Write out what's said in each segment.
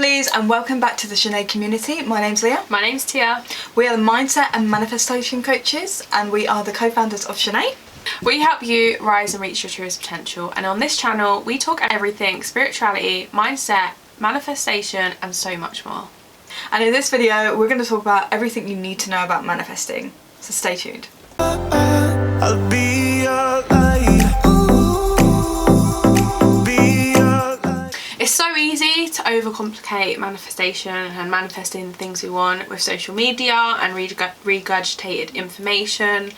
lovelies, and welcome back to the Zhené community. My name's Leah. My name's Tia. We are the mindset and manifestation coaches, and we are the co-founders of Zhené. We help you rise and reach your truest potential, and on this channel we talk everything spirituality, mindset, manifestation and so much more. And in this video we're going to talk about everything you need to know about manifesting, so stay tuned. I'll be your light. It's so easy to overcomplicate manifestation and manifesting the things we want with social media and regurgitated information.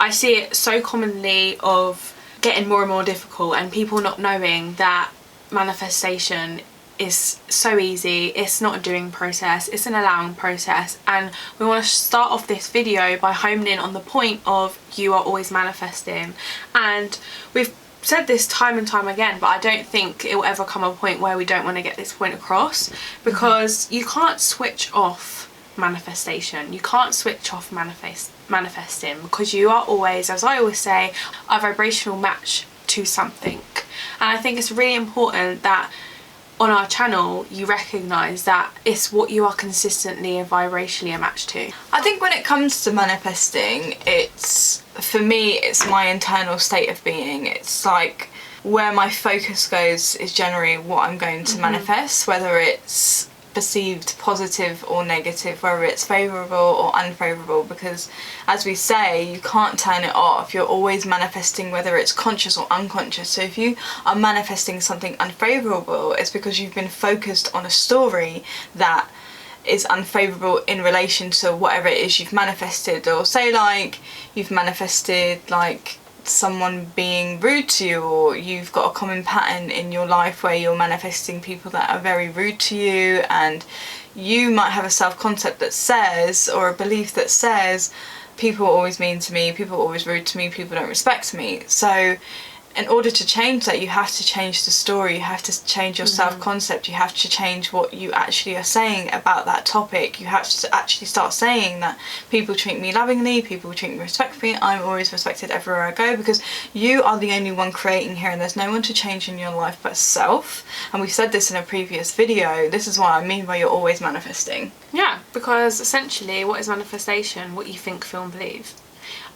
I see it so commonly of getting more and more difficult and people not knowing that manifestation is so easy. It's not a doing process, it's an allowing process, and we want to start off this video by homing in on the point of you are always manifesting. And we've said this time and time again, but I don't think it will ever come a point where we don't want to get this point across, because you can't switch off manifestation, you can't switch off manifesting, because you are always, as I always say, a vibrational match to something. And I think it's really important that on our channel you recognise that it's what you are consistently and vibrationally a match to. I think when it comes to manifesting, for me it's my internal state of being. It's like where my focus goes is generally what I'm going to manifest, whether it's perceived positive or negative, whether it's favourable or unfavourable, because as we say, you can't turn it off. You're always manifesting, whether it's conscious or unconscious. So if you are manifesting something unfavourable, it's because you've been focused on a story that is unfavourable in relation to whatever it is you've manifested. Or say like you've manifested like someone being rude to you, or you've got a common pattern in your life where you're manifesting people that are very rude to you, and you might have a self-concept that says, or a belief that says, people are always mean to me, people are always rude to me, people don't respect me. So in order to change that, you have to change the story, you have to change your self-concept, you have to change what you actually are saying about that topic. You have to actually start saying that people treat me lovingly, people treat me respectfully, I'm always respected everywhere I go, because you are the only one creating here and there's no one to change in your life but self. And we've said this in a previous video, this is what I mean by you're always manifesting. Yeah, because essentially what is manifestation? What you think, feel and believe.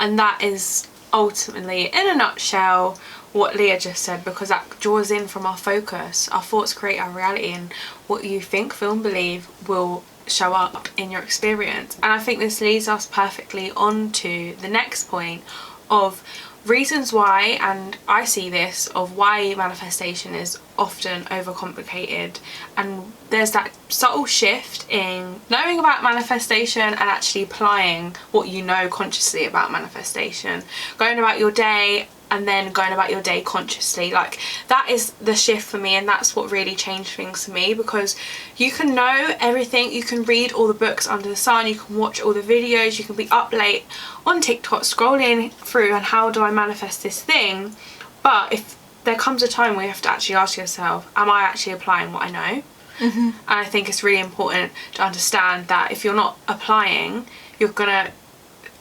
And that is ultimately, in a nutshell, what Leah just said, because that draws in from our focus. Our thoughts create our reality, and what you think, feel and believe will show up in your experience. And I think this leads us perfectly on to the next point of reasons why, and I see this, of why manifestation is often overcomplicated. And there's that subtle shift in knowing about manifestation and actually applying what you know consciously about manifestation, going about your day and then going about your day consciously. Like, that is the shift for me, and that's what really changed things for me, because you can know everything, you can read all the books under the sun, you can watch all the videos, you can be up late on TikTok scrolling through and how do I manifest this thing, but if there comes a time where you have to actually ask yourself, am I actually applying what I know? And I think it's really important to understand that if you're not applying, you're gonna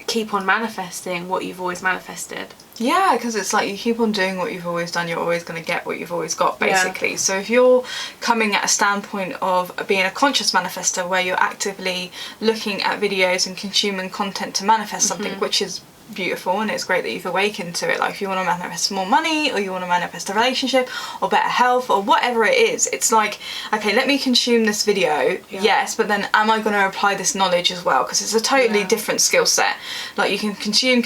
keep on manifesting what you've always manifested. Yeah, because it's like you keep on doing what you've always done, you're always going to get what you've always got, basically. Yeah. So if you're coming at a standpoint of being a conscious manifestor, where you're actively looking at videos and consuming content to manifest something, which is beautiful, and it's great that you've awakened to it. Like, if you want to manifest more money, or you want to manifest a relationship or better health or whatever it is, it's like, okay, let me consume this video, yes, but then am I going to apply this knowledge as well? Because it's a totally different skill set. Like, you can consume.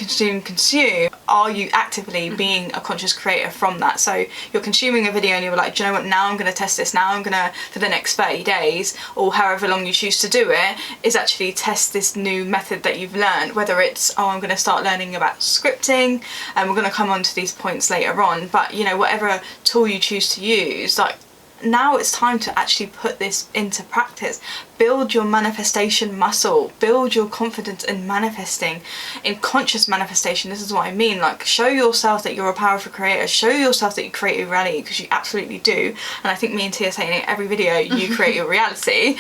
Are you actively being a conscious creator from that? So you're consuming a video and you're like, do you know what, now I'm going to test this, now I'm going to, for the next 30 days or however long you choose to do it, is actually test this new method that you've learned. Whether it's, oh, I'm going to start learning about scripting, and we're going to come on to these points later on, but you know, whatever tool you choose to use, like, now it's time to actually put this into practice. Build your manifestation muscle, build your confidence in manifesting, in conscious manifestation. This is what I mean, like, show yourself that you're a powerful creator, show yourself that you create your reality, because you absolutely do. And I think me and Tia say in every video, you create your reality,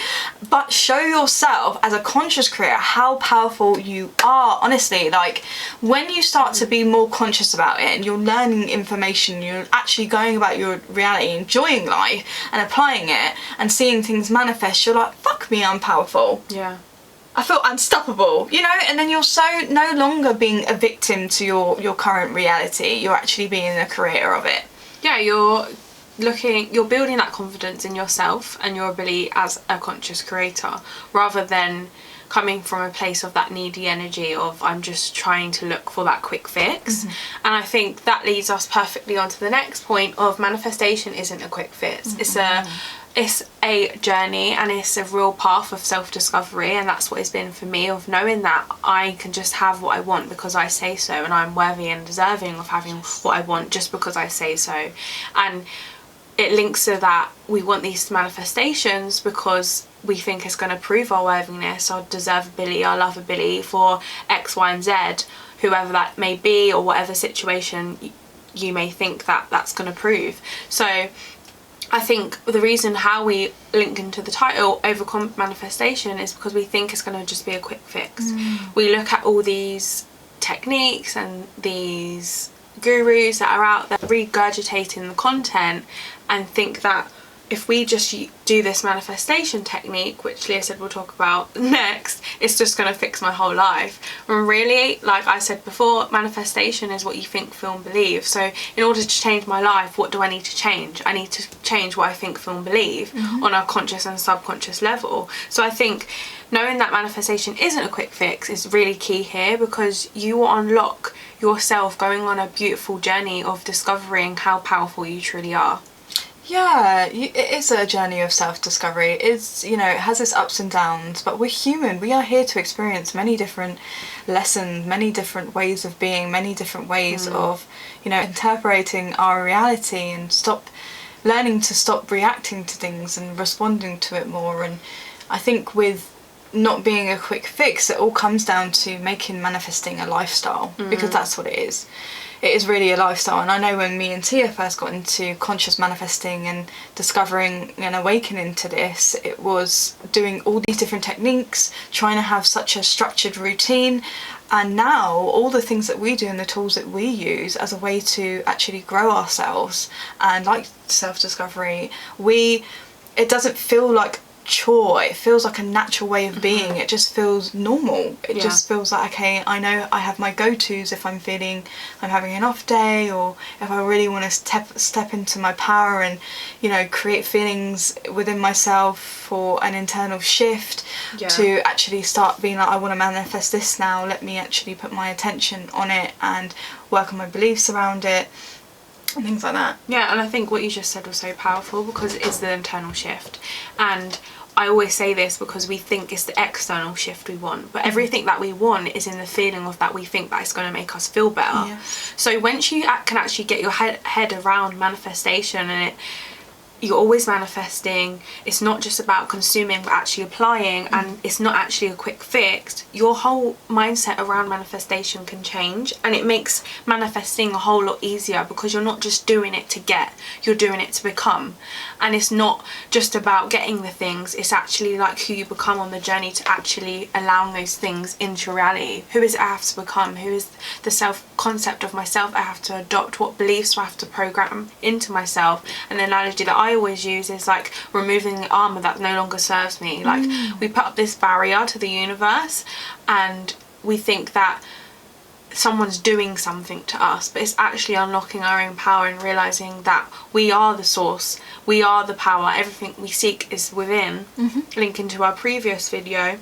but show yourself as a conscious creator how powerful you are. Honestly, like, when you start to be more conscious about it and you're learning information, you're actually going about your reality, enjoying life, and applying it and seeing things manifest, you're like, fuck me, I'm powerful. Yeah. I feel unstoppable, you know, and then you're so no longer being a victim to your current reality. You're actually being a creator of it. Yeah, you're building that confidence in yourself and your ability as a conscious creator, rather than coming from a place of that needy energy of I'm just trying to look for that quick fix. And I think that leads us perfectly on to the next point of manifestation isn't a quick fix. It's a journey, and it's a real path of self-discovery, and that's what it's been for me, of knowing that I can just have what I want because I say so, and I'm worthy and deserving of having what I want just because I say so. And it links to that we want these manifestations because we think it's going to prove our worthiness, our deservability, our lovability for X, Y and Z, whoever that may be, or whatever situation you may think that that's going to prove. So I think the reason how we link into the title overcome manifestation is because we think it's going to just be a quick fix. We look at all these techniques and these gurus that are out there regurgitating the content and think that if we just do this manifestation technique, which Leah said we'll talk about next, it's just going to fix my whole life. And really, like I said before, manifestation is what you think, feel and believe. So in order to change my life, what do I need to change? I need to change what I think, feel and believe on a conscious and subconscious level. So I think knowing that manifestation isn't a quick fix is really key here, because you will unlock yourself going on a beautiful journey of discovering how powerful you truly are. Yeah, it is a journey of self-discovery. It's, you know, it has its ups and downs, but we're human. We are here to experience many different lessons, many different ways of being, many different ways of, you know, interpreting our reality, and learning to stop reacting to things and responding to it more. And I think with not being a quick fix, it all comes down to making manifesting a lifestyle, because that's what it is. It is really a lifestyle. And I know when me and Tia first got into conscious manifesting and discovering and awakening to this, it was doing all these different techniques, trying to have such a structured routine. And now all the things that we do and the tools that we use as a way to actually grow ourselves, and like self-discovery, it doesn't feel like chore. It feels like a natural way of being. It just feels normal. It just feels like, okay, I know I have my go-tos if I'm feeling I'm having an off day, or if I really want to step into my power and, you know, create feelings within myself for an internal shift, to actually start being like, I want to manifest this now, let me actually put my attention on it and work on my beliefs around it and things like that. Yeah, and I think what you just said was so powerful, because it is the internal shift. And I always say this because we think it's the external shift we want, but everything that we want is in the feeling of that we think that it's going to make us feel better. So once you can actually get your head around manifestation, and you're always manifesting, it's not just about consuming but actually applying, and it's not actually a quick fix, your whole mindset around manifestation can change, and it makes manifesting a whole lot easier, because you're not just doing it to get, you're doing it to become. And it's not just about getting the things, it's actually like who you become on the journey to actually allowing those things into reality. Who is it I have to become? Who is the self-concept of myself I have to adopt? What beliefs do I have to program into myself? And the analogy that I always use is like removing the armor that no longer serves me. Like we put up this barrier to the universe, and we think that someone's doing something to us, but it's actually unlocking our own power and realizing that we are the source, we are the power, everything we seek is within. Linking to our previous video.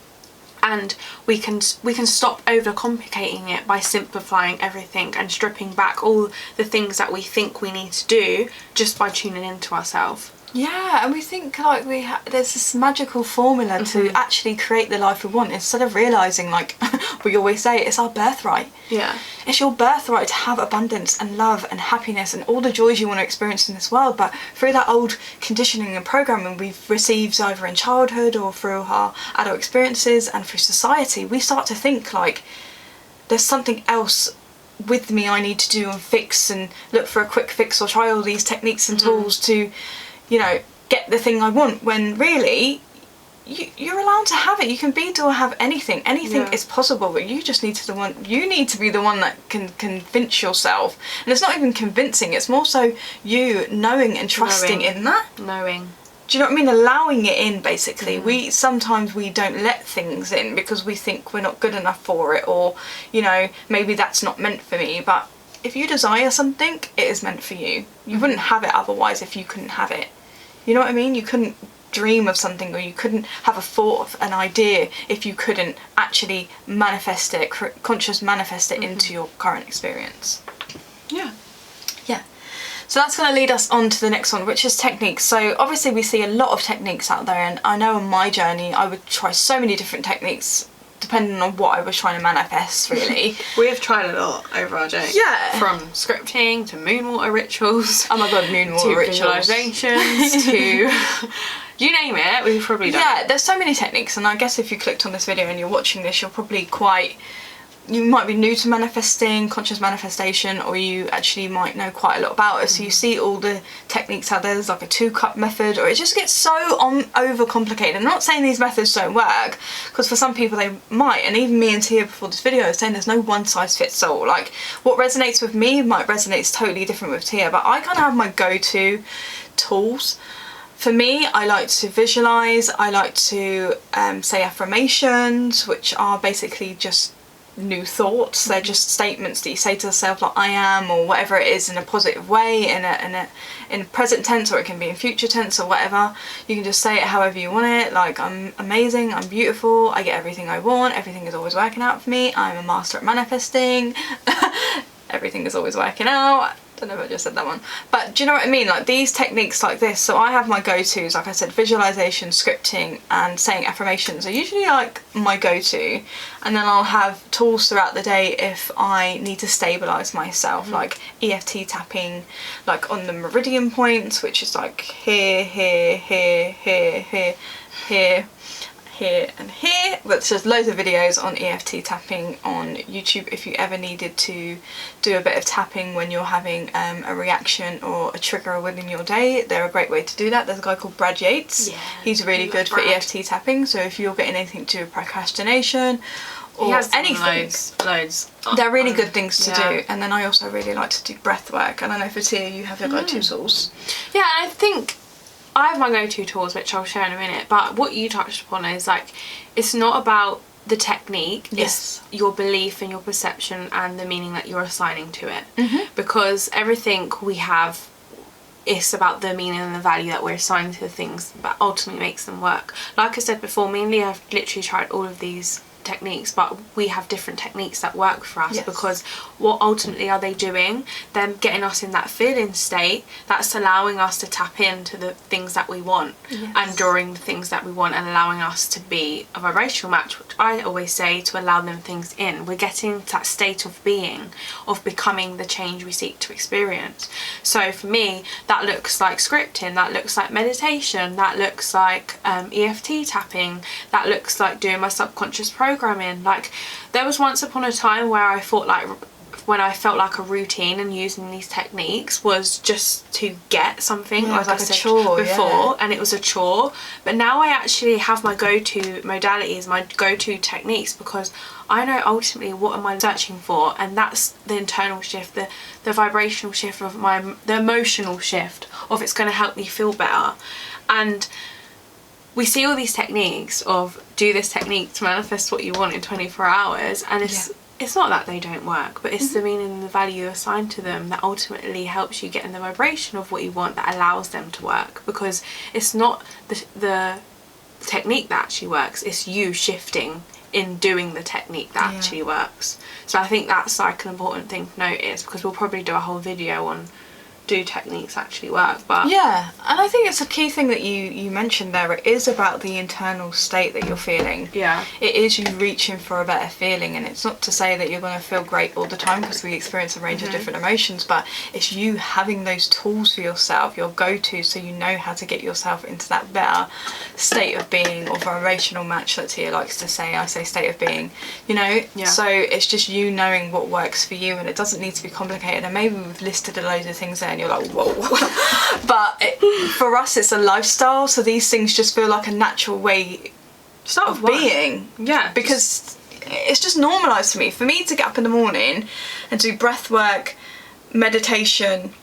And we can stop overcomplicating it by simplifying everything and stripping back all the things that we think we need to do just by tuning into ourselves. Yeah, and we think like there's this magical formula to actually create the life we want, instead of realising, like we always say, it's our birthright. Yeah. It's your birthright to have abundance and love and happiness and all the joys you want to experience in this world, but through that old conditioning and programming we've received either in childhood or through our adult experiences and through society, we start to think like there's something else with me I need to do and fix, and look for a quick fix or try all these techniques and tools to, you know, get the thing I want, when really you're allowed to have it. You can be, do, or have anything. Anything is possible, but you just need to be the one that can convince yourself. And it's not even convincing, it's more so you knowing and trusting in that. Knowing. Do you know what I mean? Allowing it in, basically. Sometimes we don't let things in because we think we're not good enough for it, or, you know, maybe that's not meant for me. But if you desire something, it is meant for you. You wouldn't have it otherwise if you couldn't have it. You know what I mean? You couldn't dream of something, or you couldn't have a thought of an idea if you couldn't actually manifest it, conscious manifest it into your current experience. Yeah. So that's going to lead us on to the next one, which is techniques. So obviously we see a lot of techniques out there, and I know on my journey I would try so many different techniques depending on what I was trying to manifest, really. We have tried a lot over our journey. Yeah. From scripting to moonwater rituals. Oh my god, moonwater rituals. To visualizations to... You name it, we've probably done it. There's so many techniques, and I guess if you clicked on this video and you're watching this, you're probably you might be new to manifesting, conscious manifestation, or you actually might know quite a lot about it. So you see all the techniques out there. There's like a 2-cup method, or it just gets so overcomplicated. I'm not saying these methods don't work, because for some people they might, and even me and Tia before this video is saying there's no one size fits all. Like, what resonates with me might resonate totally different with Tia, but I kind of have my go-to tools. For me, I like to visualize, I like to say affirmations, which are basically just new thoughts. They're just statements that you say to yourself, like I am, or whatever it is, in a positive way, in present tense, or it can be in future tense, or whatever. You can just say it however you want it, like I'm amazing, I'm beautiful, I get everything I want, everything is always working out for me, I'm a master at manifesting, everything is always working out. Don't know if I just said that one, but do you know what I mean? Like these techniques like this. So I have my go-tos, like I said, visualization, scripting, and saying affirmations are usually like my go-to, and then I'll have tools throughout the day if I need to stabilize myself, like EFT tapping, like on the meridian points, which is like here, here, here, here, here, here, here and here. But there's loads of videos on EFT tapping on YouTube if you ever needed to do a bit of tapping when you're having a reaction or a trigger within your day. They're a great way to do that. There's a guy called Brad Yates. He's really good for EFT tapping, so if you're getting anything to do with procrastination or anything, loads. They're really good things to do. And then I also really like to do breath work, and I know for Tia you have your go-to tools. Yeah, I think I have my go-to tools, which I'll share in a minute, but what you touched upon is like, it's not about the technique, it's your belief and your perception and the meaning that you're assigning to it. Because everything we have is about the meaning and the value that we're assigning to the things that ultimately makes them work. Like I said before, me and Leah have literally tried all of these techniques, but we have different techniques that work for us, because what ultimately are they doing? They're getting us in that feeling state that's allowing us to tap into the things that we want and drawing the things that we want, and allowing us to be a vibrational match, which I always say to allow them things in. We're getting to that state of being, of becoming the change we seek to experience. So for me, that looks like scripting, that looks like meditation, that looks like EFT tapping, that looks like doing my subconscious programming. Like, there was once upon a time where I thought like, when I felt like a routine and using these techniques was just to get something, like I said before, and it was a chore. But now I actually have my go-to modalities, my go-to techniques, because I know ultimately what am I searching for, and that's the internal shift, the vibrational shift of the emotional shift of it's going to help me feel better. And we see all these techniques of do this technique to manifest what you want in 24 hours, and it's not that they don't work, but it's the meaning and the value assigned to them that ultimately helps you get in the vibration of what you want, that allows them to work. Because it's not the technique that actually works, it's you shifting in doing the technique that actually works. So I think that's like an important thing to notice, because we'll probably do a whole video on do techniques actually work. But and I think it's a key thing that you mentioned there. It is about the internal state that you're feeling. It is you reaching for a better feeling, and it's not to say that you're going to feel great all the time, because we experience a range of different emotions, but it's you having those tools for yourself, your go-to, so you know how to get yourself into that better state of being, or vibrational match that Tia likes to say. I say state of being, you know. So it's just you knowing what works for you, and it doesn't need to be complicated. And maybe we've listed a load of things there and you're like, whoa. But for us it's a lifestyle, so these things just feel like a natural way Start of with one. being. Yeah. Because it's just normalised for me. For me to get up in the morning and do breath work, meditation,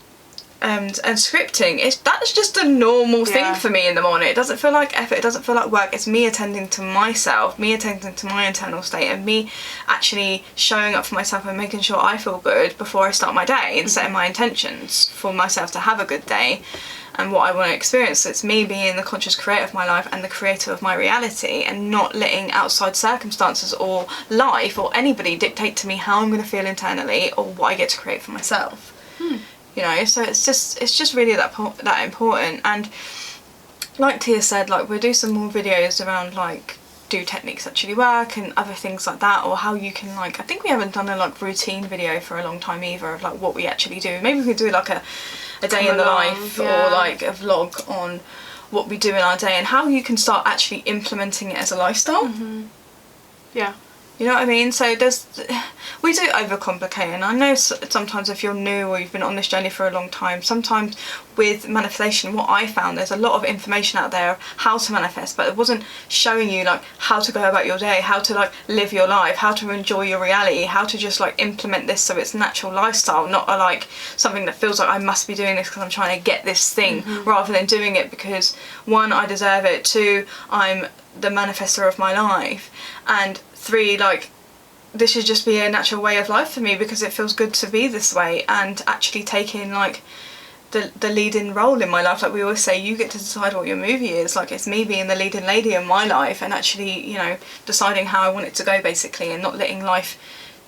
and scripting, that's just a normal thing for me in the morning. It doesn't feel like effort, it doesn't feel like work. It's me attending to myself, me attending to my internal state, and me actually showing up for myself and making sure I feel good before I start my day, and setting my intentions for myself to have a good day and what I want to experience. So it's me being the conscious creator of my life and the creator of my reality, and not letting outside circumstances or life or anybody dictate to me how I'm going to feel internally or what I get to create for myself. You know, so it's just really that important. And like Tia said, like, we'll do some more videos around like do techniques actually work and other things like that, or how you can, like, I think we haven't done a like routine video for a long time either of like what we actually do. Maybe we could do like a day in the life, or like a vlog on what we do in our day and how you can start actually implementing it as a lifestyle. Yeah. You know what I mean? So we do overcomplicate, and I know sometimes if you're new or you've been on this journey for a long time, sometimes with manifestation, what I found, there's a lot of information out there of how to manifest, but it wasn't showing you like how to go about your day, how to like live your life, how to enjoy your reality, how to just like implement this so it's natural lifestyle, not like something that feels like I must be doing this because I'm trying to get this thing, rather than doing it because, one, I deserve it, two, I'm the manifestor of my life, and three, like, this should just be a natural way of life for me because it feels good to be this way, and actually taking like the leading role in my life. Like we always say, you get to decide what your movie is. Like, it's me being the leading lady in my life and actually, you know, deciding how I want it to go basically, and not letting life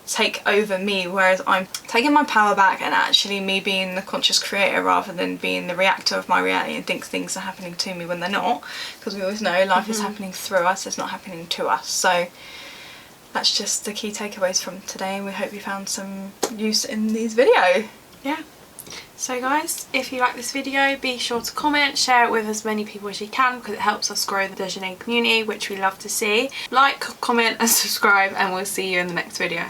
take over me, whereas I'm taking my power back and actually me being the conscious creator rather than being the reactor of my reality and think things are happening to me when they're not, because we always know life is happening through us, it's not happening to us. So that's just the key takeaways from today, and we hope you found some use in these video. Yeah. So guys, if you like this video, be sure to comment, share it with as many people as you can, because it helps us grow the Zhené community, which we love to see. Like, comment and subscribe, and we'll see you in the next video.